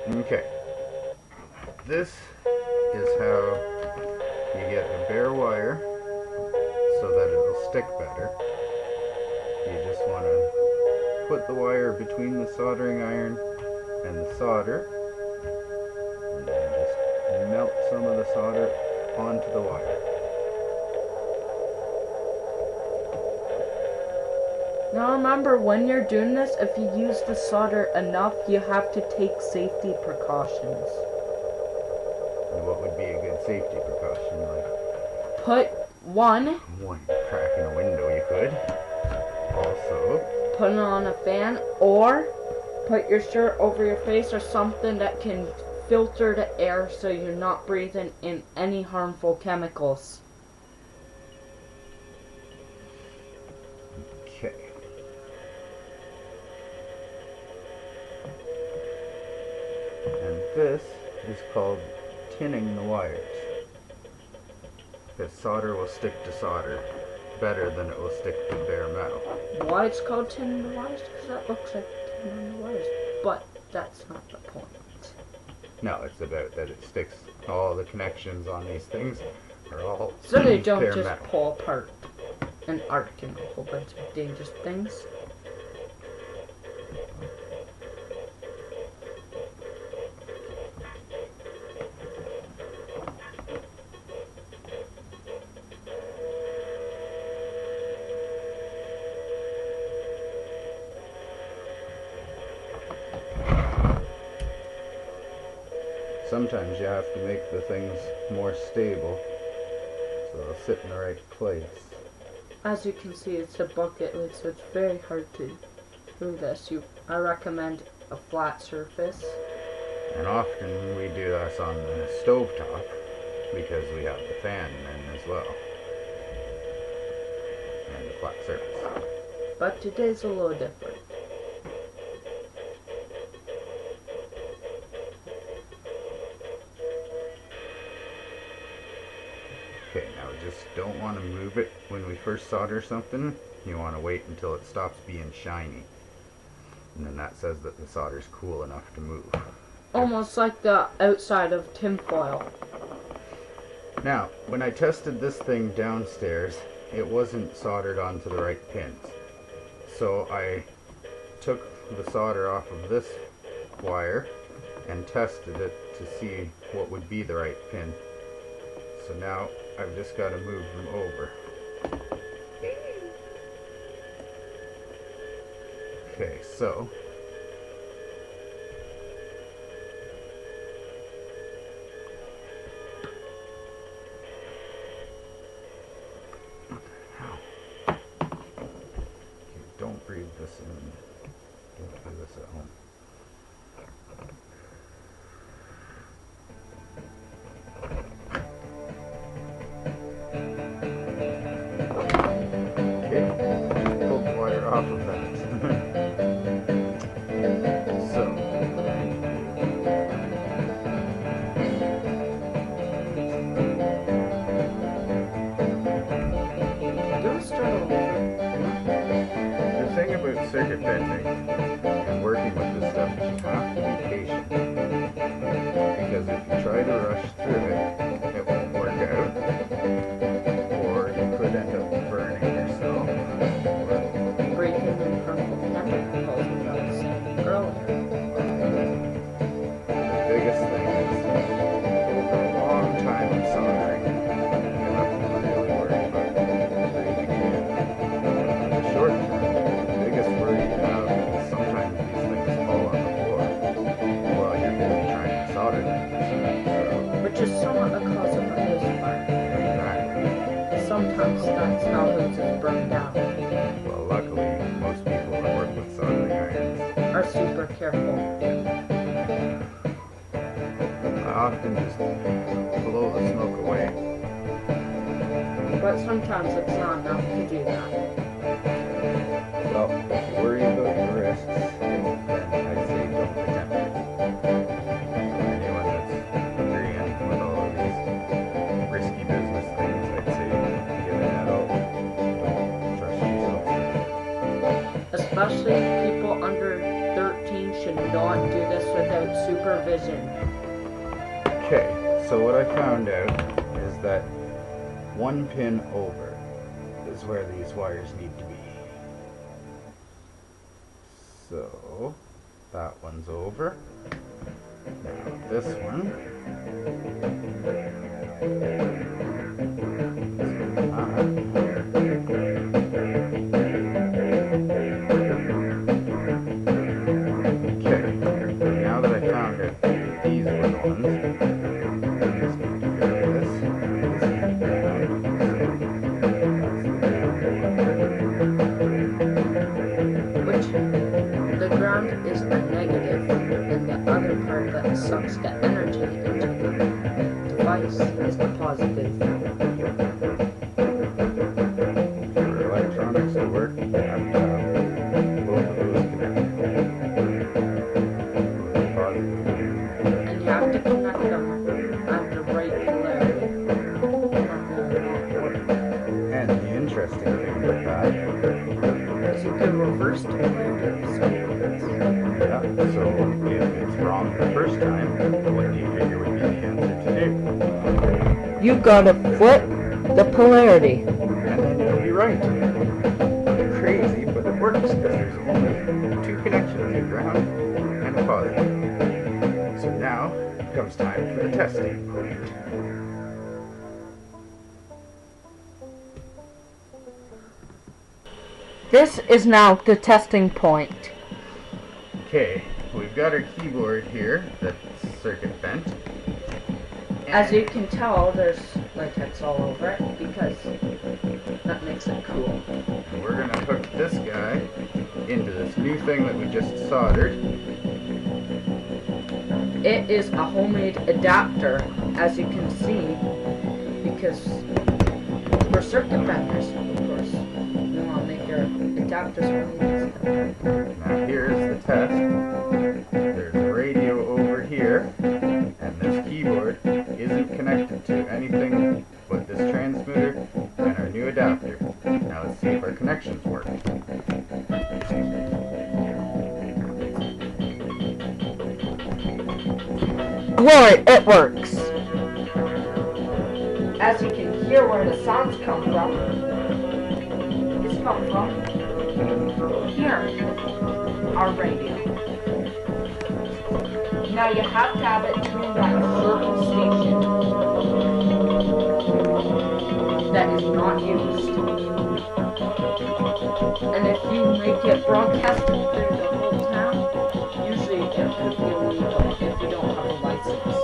Okay, this is how you get a bare wire so that it'll stick better. You just want to put the wire between the soldering iron and the solder, and then just melt some of the solder onto the wire. Now remember, when you're doing this, if you use the solder enough, you have to take safety precautions. And what would be a good safety precaution? Like Put one crack in a window, you could. Also, put it on a fan, or put your shirt over your face or something that can filter the air so you're not breathing in any harmful chemicals. okay. And this is called tinning the wires. Because solder will stick to solder better than it will stick to bare metal. Why it's called tin on the wires? Because that looks like tin on the wires. But that's not the point. No, it's about that it sticks. All the connections on these things are all So they don't bare just metal. pull apart and arc and a whole bunch of dangerous things. Sometimes you have to make the things more stable so they'll sit in the right place. As you can see, it's a bucket lid, so it's very hard to do this. I recommend a flat surface. And often we do this on the stovetop because we have the fan in as well. And the flat surface. But today's a little different. Okay, now we just don't want to move it when we first solder something. You want to wait until it stops being shiny. And then that says that the solder's cool enough to move. Almost like the outside of tinfoil. Now, when I tested this thing downstairs, it wasn't soldered onto the right pins. So I took the solder off of this wire and tested it to see what would be the right pin. So now I've just got to move them over. Okay, so don't breathe this in. Don't do this at home. Okay, pull the wire off of that. So, Do a start over. the thing about circuit bending and working with this stuff is you have to be patient. Because if you try to rush through it, it won't work out. Or you could end up burning yourself. Or Breaking in harmful chemicals, as I was saying earlier. the biggest thing is, for a long time of soldering, you have to really worry about breathing it in. In the short term, the biggest worry you have is sometimes these things fall on the floor while you're busy trying to solder them. So, Which is somewhat a cause of a hose fire. exactly. Sometimes that's how hoses burn down. Well, luckily, most people that work with soldering irons, Are super careful. I often just blow the smoke away. But sometimes it's not enough to do that. Well, if you worry about your risks, then I'd say don't attempt it. For anyone that's agreeing with all of these risky business things, I'd say give it that out. Don't trust yourself. Especially people under 13 should not do this without supervision. Okay, so what I found out is that one pin over is where these wires need to be. So that one's over. Now this one. Okay, now that I found out these were the ones, I'm just going to do this. Which the ground is a negative, and the other part that sucks the energy into the device is the positive. For electronics to work, you have to have both of those connected. And you have to connect them at the right polarity. And the interesting thing about that is you can reverse the polarity. yeah, so if it's wrong the first time, what do you figure would be the answer to do? You gotta flip the polarity. And then it'll be right. Crazy, but it works because there's only two connections, a ground and a positive. So now comes time for the testing point. This is now the testing point. Okay, we've got our keyboard here that's circuit bent. As you can tell, there's latex all over it because that makes it cool. And we're going to hook this guy into this new thing that we just soldered. It is a homemade adapter, as you can see, because we're circuit benders, of course. You want to make your adapters homemade. Now here's the test. There's a radio over here, and this keyboard isn't connected to anything but this transmitter and our new adapter. Now let's see if our connections work. Glory, it works! As you can hear where the sounds come from, it's come from here, our radio. Now you have to have it tuned at a certain station that is not used. And if you make it broadcasted through the whole town, usually it could be illegal if you don't have a license.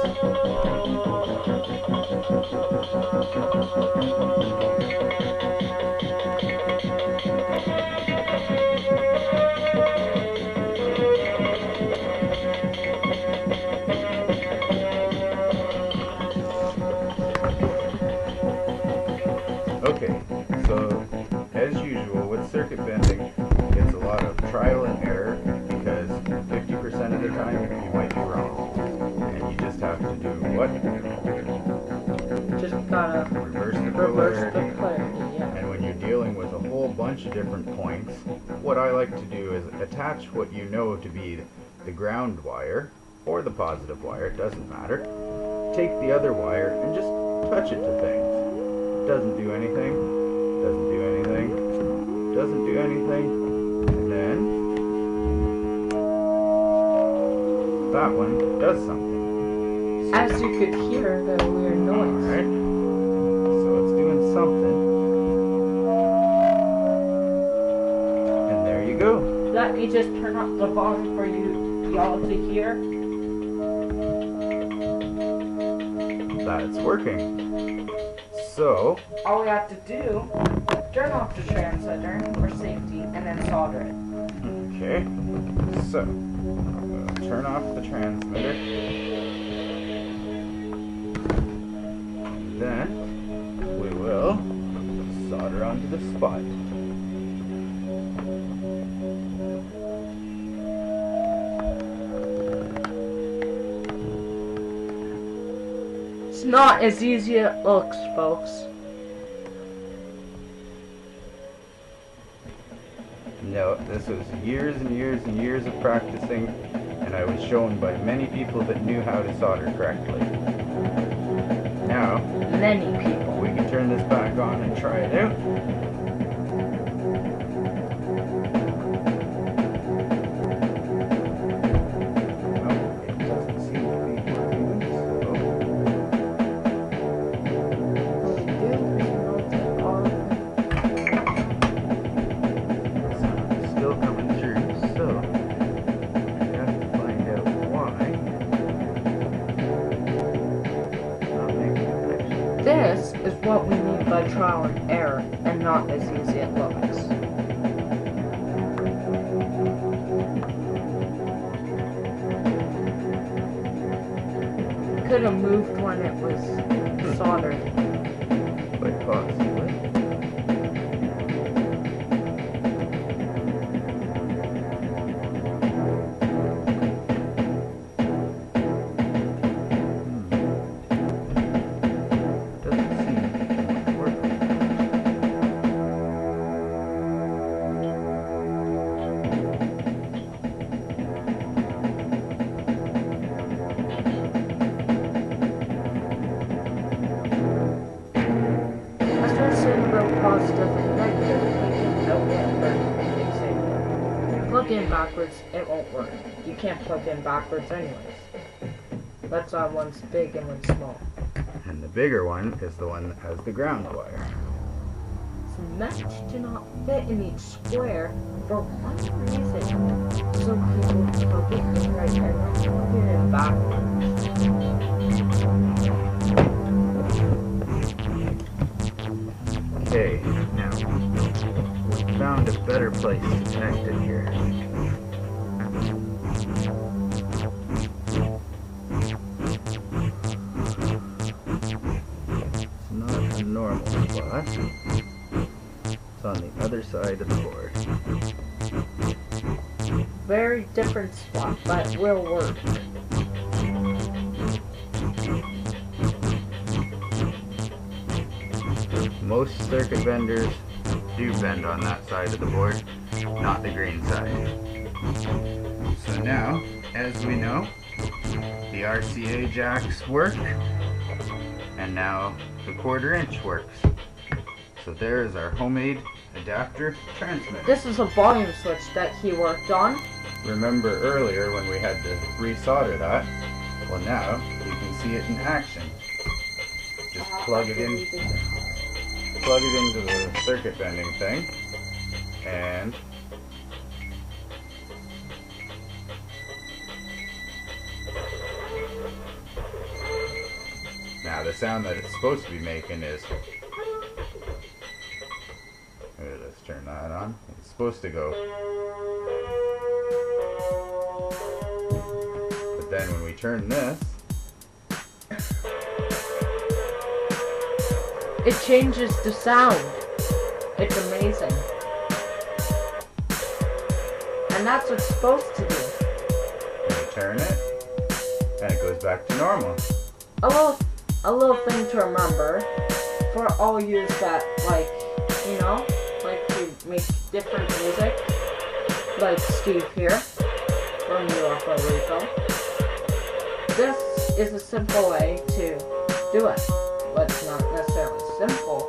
Okay, so as usual with circuit bending, it's a lot of trial and error because 50% of the time you might be wrong. And you just have to do what? Just gotta Reverse the reverse the polarity. polarity, yeah. And when you're dealing with a whole bunch of different points, what I like to do is attach what you know to be the ground wire or the positive wire, it doesn't matter. Take the other wire and just touch it to things. Doesn't do anything, doesn't do anything, doesn't do anything, and then that one does something. As you could hear the weird noise. Alright, so it's doing something, and there you go. Let me just turn up the volume for y'all to hear. That's working. So, All we have to do, turn off the transmitter for safety and then solder it. okay, so we'll turn off the transmitter. Then we will solder onto the spot. It's not as easy as it looks, folks. No, this was years and years and years of practicing and I was shown by many people that knew how to solder correctly. Now, Many people. we can turn this back on and try it out. This is what we mean by trial and error, and not as easy as it looks. Could have moved when it was soldered. Quite possibly. Positive and negative, plug in backwards, it won't work. You can't plug in backwards anyways. That's why one's big and one's small. And the bigger one is the one that has the ground wire. It's meant to not fit in each square for one reason. So people plug it in right and plug it in backwards. Okay, now, we found a better place to connect it here. It's not a normal spot. It's on the other side of the board. Very different spot, but will work. Most circuit benders do bend on that side of the board, not the green side. So now, as we know, the RCA jacks work, and now the 1/4 inch works. So there is our homemade adapter transmitter. This is a volume switch that he worked on. Remember earlier when we had to resolder that? Well, now you can see it in action. Just plug it in. Plug it into the circuit bending thing, and now the sound that it's supposed to be making is, let's turn that on. It's supposed to go, but then when we turn this, it changes the sound. It's amazing. And that's what it's supposed to do. and we turn it, and it goes back to normal. A little thing to remember for all you that like to make different music, like Steve here from UFO Rico. This is a simple way to do it. But it's not necessarily simple.